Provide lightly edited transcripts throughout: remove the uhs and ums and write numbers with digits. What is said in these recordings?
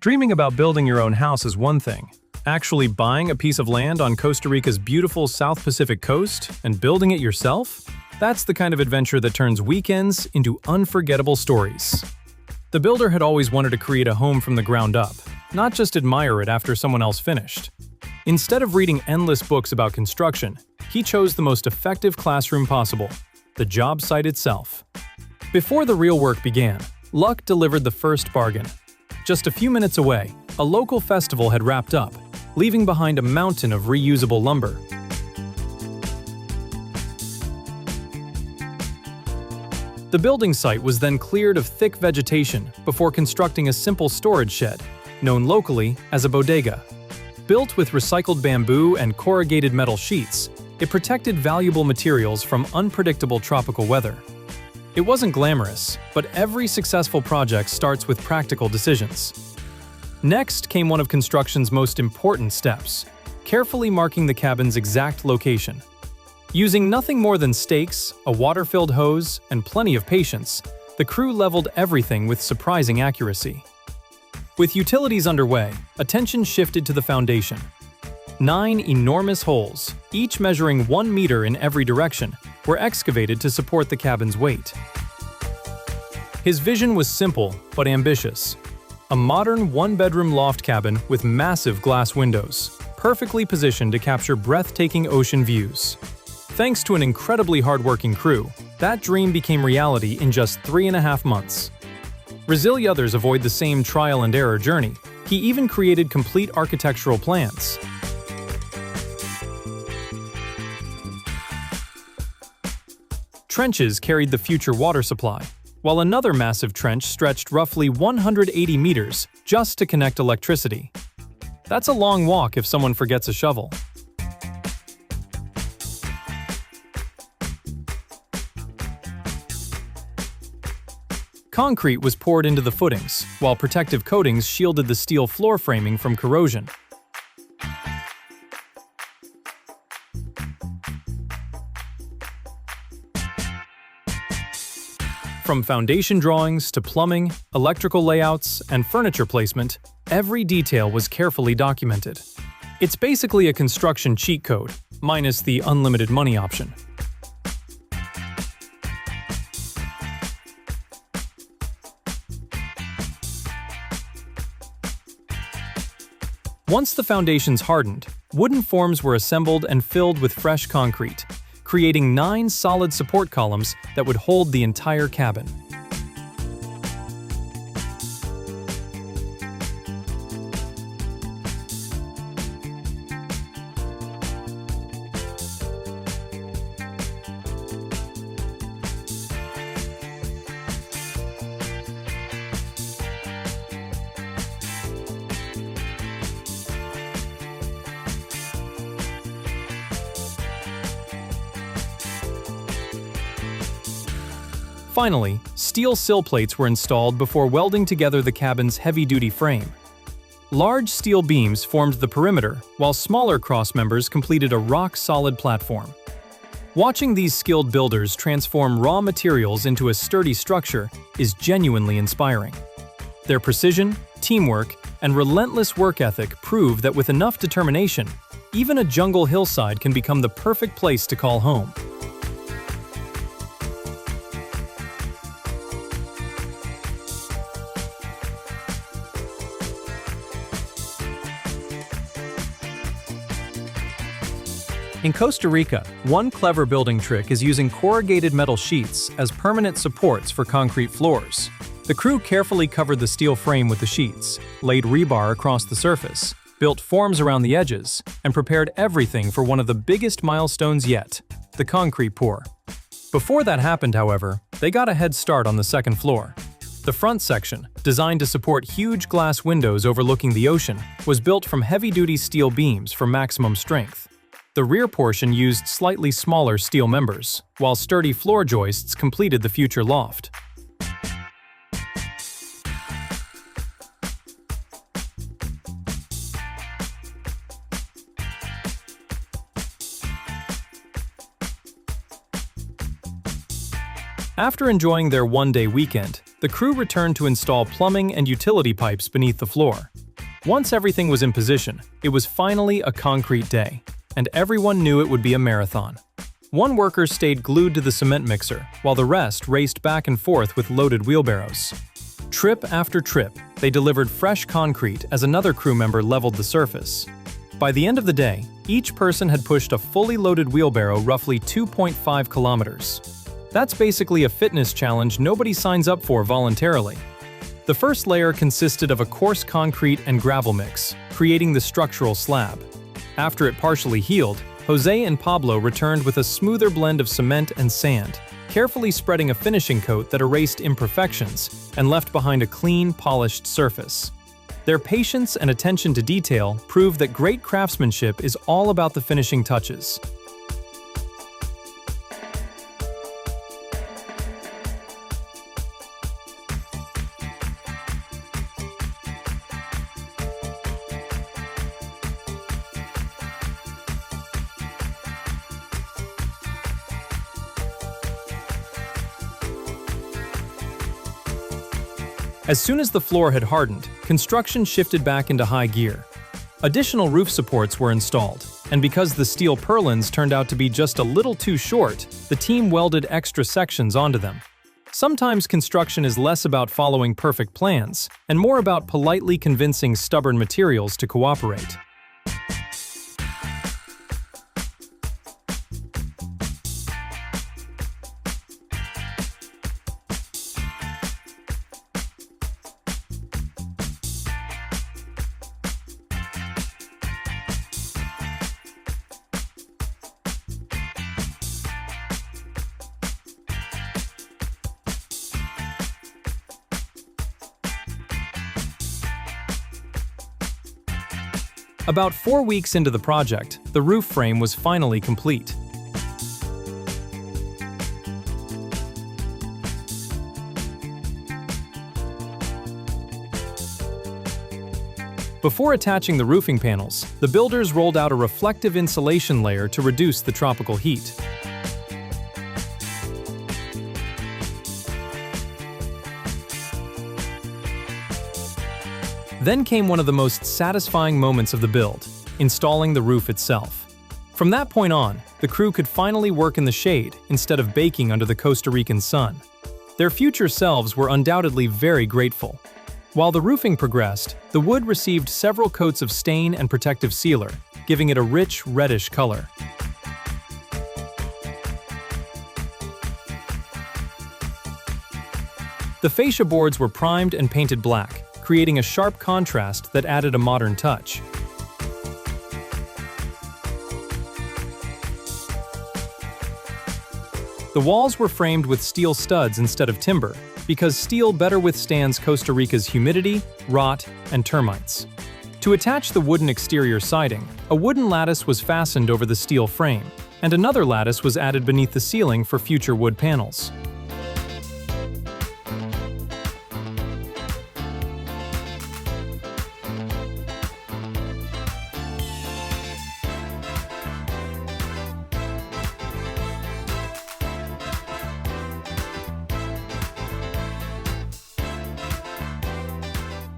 Dreaming about building your own house is one thing. Actually buying a piece of land on Costa Rica's beautiful South Pacific coast and building it yourself? That's the kind of adventure that turns weekends into unforgettable stories. The builder had always wanted to create a home from the ground up, not just admire it after someone else finished. Instead of reading endless books about construction, he chose the most effective classroom possible, the job site itself. Before the real work began, luck delivered the first bargain. Just a few minutes away, a local festival had wrapped up, leaving behind a mountain of reusable lumber. The building site was then cleared of thick vegetation before constructing a simple storage shed, known locally as a bodega. Built with recycled bamboo and corrugated metal sheets, it protected valuable materials from unpredictable tropical weather. It wasn't glamorous, but every successful project starts with practical decisions. Next came one of construction's most important steps, carefully marking the cabin's exact location. Using nothing more than stakes, a water-filled hose, and plenty of patience, the crew leveled everything with surprising accuracy. With utilities underway, attention shifted to the foundation. 9 enormous holes, each measuring 1 meter in every direction, were excavated to support the cabin's weight. His vision was simple but ambitious. A modern one-bedroom loft cabin with massive glass windows, perfectly positioned to capture breathtaking ocean views. Thanks to an incredibly hardworking crew, that dream became reality in just 3.5 months. Resilly others avoid the same trial-and-error journey. He even created complete architectural plans. Trenches carried the future water supply, while another massive trench stretched roughly 180 meters just to connect electricity. That's a long walk if someone forgets a shovel. Concrete was poured into the footings, while protective coatings shielded the steel floor framing from corrosion. From foundation drawings to plumbing, electrical layouts, and furniture placement, every detail was carefully documented. It's basically a construction cheat code, minus the unlimited money option. Once the foundations hardened, wooden forms were assembled and filled with fresh concrete, creating 9 solid support columns that would hold the entire cabin. Finally, steel sill plates were installed before welding together the cabin's heavy-duty frame. Large steel beams formed the perimeter, while smaller cross members completed a rock-solid platform. Watching these skilled builders transform raw materials into a sturdy structure is genuinely inspiring. Their precision, teamwork, and relentless work ethic prove that with enough determination, even a jungle hillside can become the perfect place to call home. In Costa Rica, one clever building trick is using corrugated metal sheets as permanent supports for concrete floors. The crew carefully covered the steel frame with the sheets, laid rebar across the surface, built forms around the edges, and prepared everything for one of the biggest milestones yet, the concrete pour. Before that happened, however, they got a head start on the second floor. The front section, designed to support huge glass windows overlooking the ocean, was built from heavy-duty steel beams for maximum strength. The rear portion used slightly smaller steel members, while sturdy floor joists completed the future loft. After enjoying their one-day weekend, the crew returned to install plumbing and utility pipes beneath the floor. Once everything was in position, it was finally a concrete day, and everyone knew it would be a marathon. One worker stayed glued to the cement mixer, while the rest raced back and forth with loaded wheelbarrows. Trip after trip, they delivered fresh concrete as another crew member leveled the surface. By the end of the day, each person had pushed a fully loaded wheelbarrow roughly 2.5 kilometers. That's basically a fitness challenge nobody signs up for voluntarily. The first layer consisted of a coarse concrete and gravel mix, creating the structural slab. After it partially healed, Jose and Pablo returned with a smoother blend of cement and sand, carefully spreading a finishing coat that erased imperfections and left behind a clean, polished surface. Their patience and attention to detail prove that great craftsmanship is all about the finishing touches. As soon as the floor had hardened, construction shifted back into high gear. Additional roof supports were installed, and because the steel purlins turned out to be just a little too short, the team welded extra sections onto them. Sometimes construction is less about following perfect plans, and more about politely convincing stubborn materials to cooperate. About 4 weeks into the project, the roof frame was finally complete. Before attaching the roofing panels, the builders rolled out a reflective insulation layer to reduce the tropical heat. Then came one of the most satisfying moments of the build, installing the roof itself. From that point on, the crew could finally work in the shade instead of baking under the Costa Rican sun. Their future selves were undoubtedly very grateful. While the roofing progressed, the wood received several coats of stain and protective sealer, giving it a rich, reddish color. The fascia boards were primed and painted black, creating a sharp contrast that added a modern touch. The walls were framed with steel studs instead of timber, because steel better withstands Costa Rica's humidity, rot, and termites. To attach the wooden exterior siding, a wooden lattice was fastened over the steel frame, and another lattice was added beneath the ceiling for future wood panels.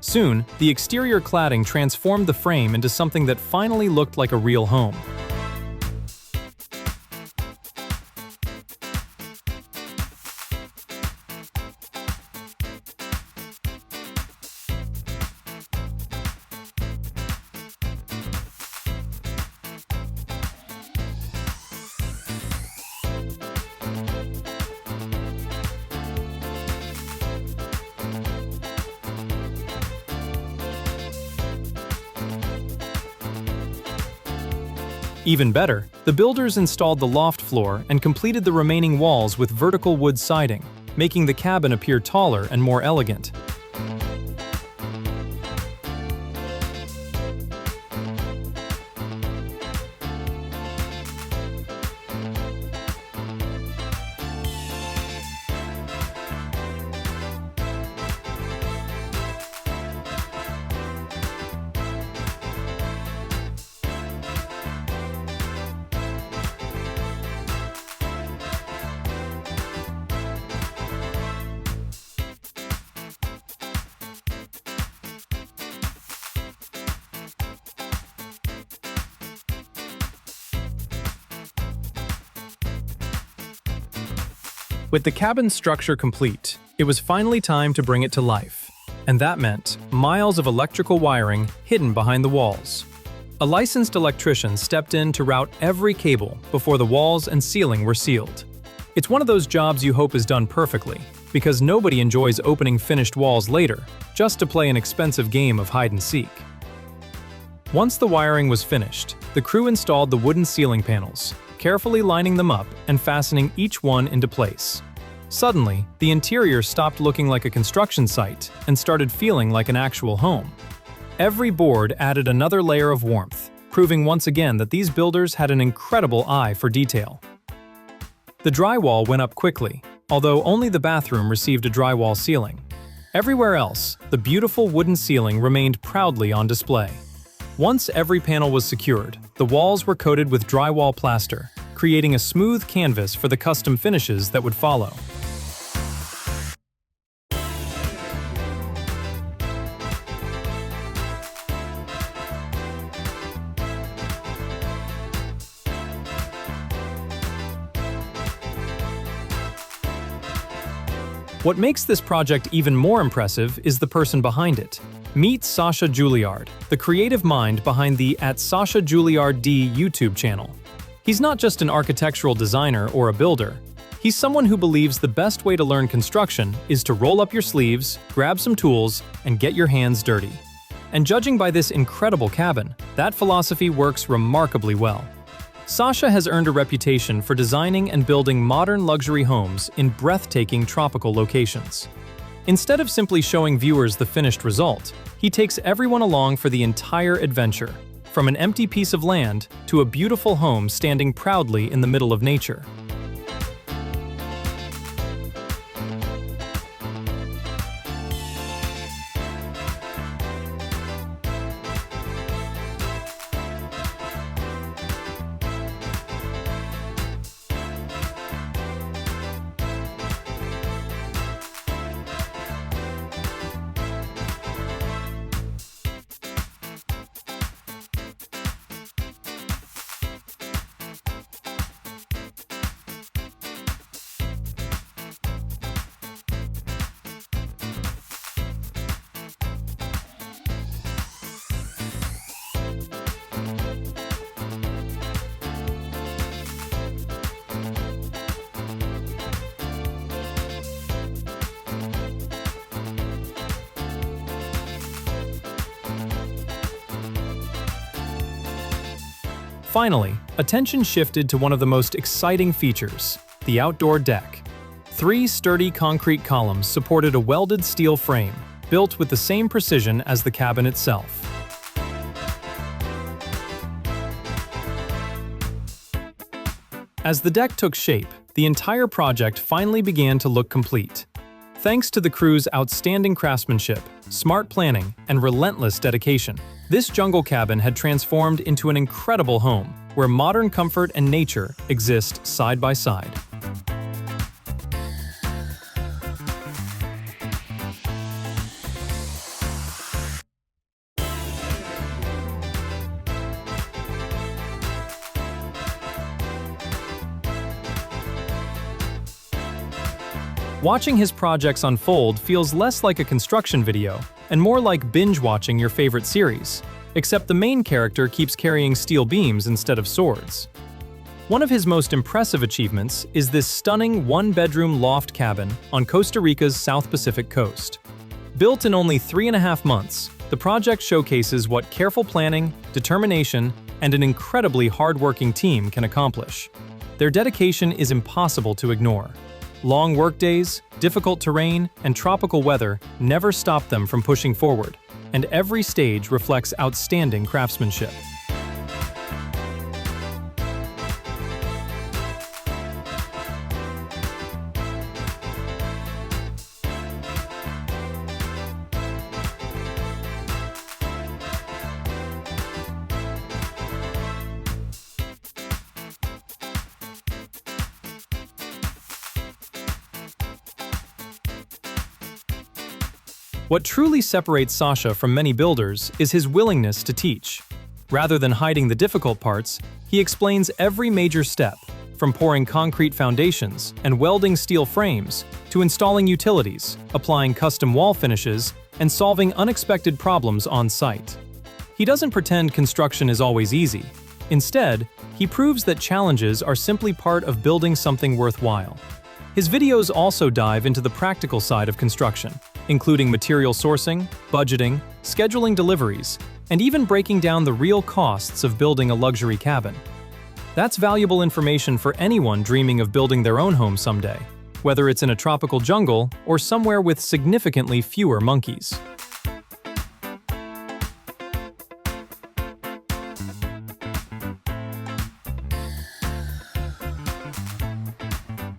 Soon, the exterior cladding transformed the frame into something that finally looked like a real home. Even better, the builders installed the loft floor and completed the remaining walls with vertical wood siding, making the cabin appear taller and more elegant. With the cabin's structure complete, it was finally time to bring it to life. And that meant miles of electrical wiring hidden behind the walls. A licensed electrician stepped in to route every cable before the walls and ceiling were sealed. It's one of those jobs you hope is done perfectly, because nobody enjoys opening finished walls later just to play an expensive game of hide-and-seek. Once the wiring was finished, the crew installed the wooden ceiling panels, carefully lining them up and fastening each one into place. Suddenly, the interior stopped looking like a construction site and started feeling like an actual home. Every board added another layer of warmth, proving once again that these builders had an incredible eye for detail. The drywall went up quickly, although only the bathroom received a drywall ceiling. Everywhere else, the beautiful wooden ceiling remained proudly on display. Once every panel was secured, the walls were coated with drywall plaster, creating a smooth canvas for the custom finishes that would follow. What makes this project even more impressive is the person behind it. Meet Sasha Juliard, the creative mind behind the @Sasha Juliard D YouTube channel. He's not just an architectural designer or a builder. He's someone who believes the best way to learn construction is to roll up your sleeves, grab some tools, and get your hands dirty. And judging by this incredible cabin, that philosophy works remarkably well. Sasha has earned a reputation for designing and building modern luxury homes in breathtaking tropical locations. Instead of simply showing viewers the finished result, he takes everyone along for the entire adventure, from an empty piece of land to a beautiful home standing proudly in the middle of nature. Finally, attention shifted to one of the most exciting features, the outdoor deck. 3 sturdy concrete columns supported a welded steel frame, built with the same precision as the cabin itself. As the deck took shape, the entire project finally began to look complete. Thanks to the crew's outstanding craftsmanship, smart planning, and relentless dedication, this jungle cabin had transformed into an incredible home where modern comfort and nature exist side by side. Watching his projects unfold feels less like a construction video and more like binge-watching your favorite series, except the main character keeps carrying steel beams instead of swords. One of his most impressive achievements is this stunning one-bedroom loft cabin on Costa Rica's South Pacific coast. Built in only 3.5 months, the project showcases what careful planning, determination, and an incredibly hardworking team can accomplish. Their dedication is impossible to ignore. Long workdays, difficult terrain, and tropical weather never stop them from pushing forward, and every stage reflects outstanding craftsmanship. What truly separates Sasha from many builders is his willingness to teach. Rather than hiding the difficult parts, he explains every major step, from pouring concrete foundations and welding steel frames to installing utilities, applying custom wall finishes, and solving unexpected problems on site. He doesn't pretend construction is always easy. Instead, he proves that challenges are simply part of building something worthwhile. His videos also dive into the practical side of construction, including material sourcing, budgeting, scheduling deliveries, and even breaking down the real costs of building a luxury cabin. That's valuable information for anyone dreaming of building their own home someday, whether it's in a tropical jungle or somewhere with significantly fewer monkeys.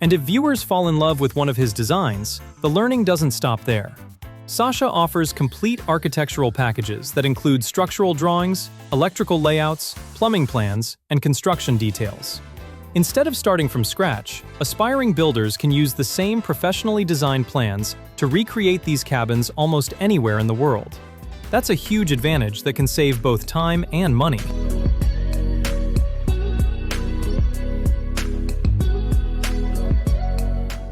And if viewers fall in love with one of his designs, the learning doesn't stop there. Sasha offers complete architectural packages that include structural drawings, electrical layouts, plumbing plans, and construction details. Instead of starting from scratch, aspiring builders can use the same professionally designed plans to recreate these cabins almost anywhere in the world. That's a huge advantage that can save both time and money.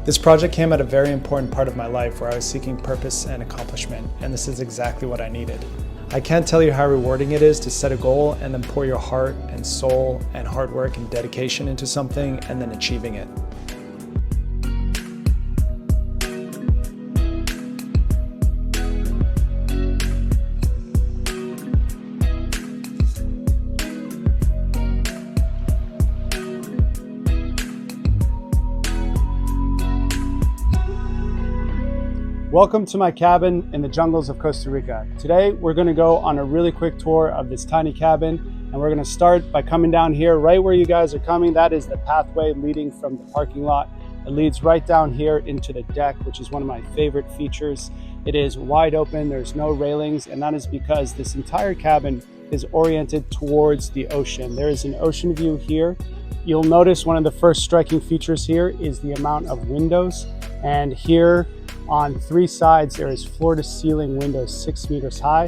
This project came at a very important part of my life where I was seeking purpose and accomplishment, and this is exactly what I needed. I can't tell you how rewarding it is to set a goal and then pour your heart and soul and hard work and dedication into something and then achieving it. Welcome to my cabin in the jungles of Costa Rica. Today, we're gonna go on a really quick tour of this tiny cabin, and we're gonna start by coming down here, right where you guys are coming. That is the pathway leading from the parking lot. It leads right down here into the deck, which is one of my favorite features. It is wide open, there's no railings, and that is because this entire cabin is oriented towards the ocean. There is an ocean view here. You'll notice one of the first striking features here is the amount of windows, and here on three sides, there is floor-to-ceiling windows 6 meters high.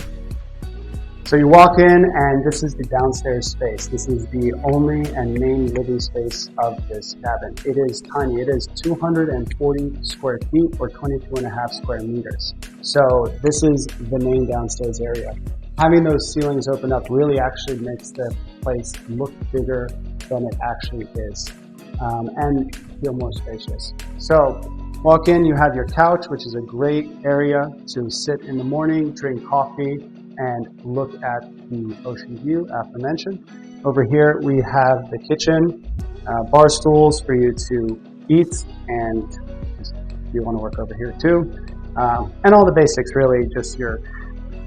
So you walk in, and this is the downstairs space. This is the only and main living space of this cabin. It is tiny. It is 240 square feet or 22.5 square meters. So this is the main downstairs area. Having those ceilings open up really actually makes the place look bigger than it actually is, and feel more spacious. So walk in, you have your couch, which is a great area to sit in the morning, drink coffee, and look at the ocean view, aforementioned. Over here, we have the kitchen, bar stools for you to eat, and if you want to work over here too. And all the basics, really, just your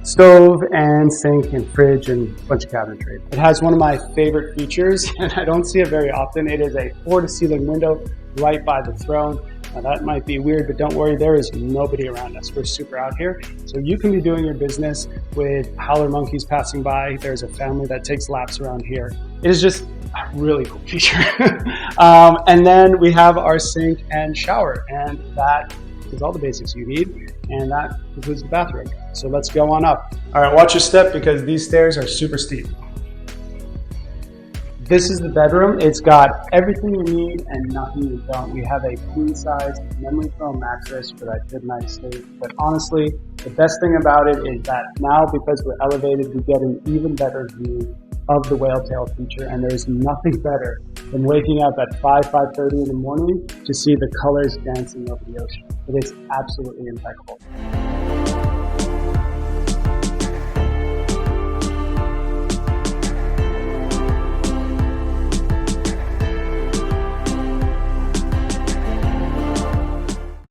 stove and sink and fridge and a bunch of cabinetry. It has one of my favorite features, and I don't see it very often. It is a floor-to-ceiling window right by the throne. Now that might be weird, but don't worry, there is nobody around us. We're super out here. So you can be doing your business with howler monkeys passing by. There's a family that takes laps around here. It is just a really cool feature. And then we have our sink and shower, and that is all the basics you need. And that includes the bathroom. So let's go on up. All right, watch your step because these stairs are super steep. This is the bedroom. It's got everything you need and nothing you don't. We have a queen-size memory foam mattress for that good night's sleep. But honestly, the best thing about it is that now, because we're elevated, we get an even better view of the whale tail feature. And there's nothing better than waking up at 5:30 in the morning to see the colors dancing over the ocean. It is absolutely impeccable.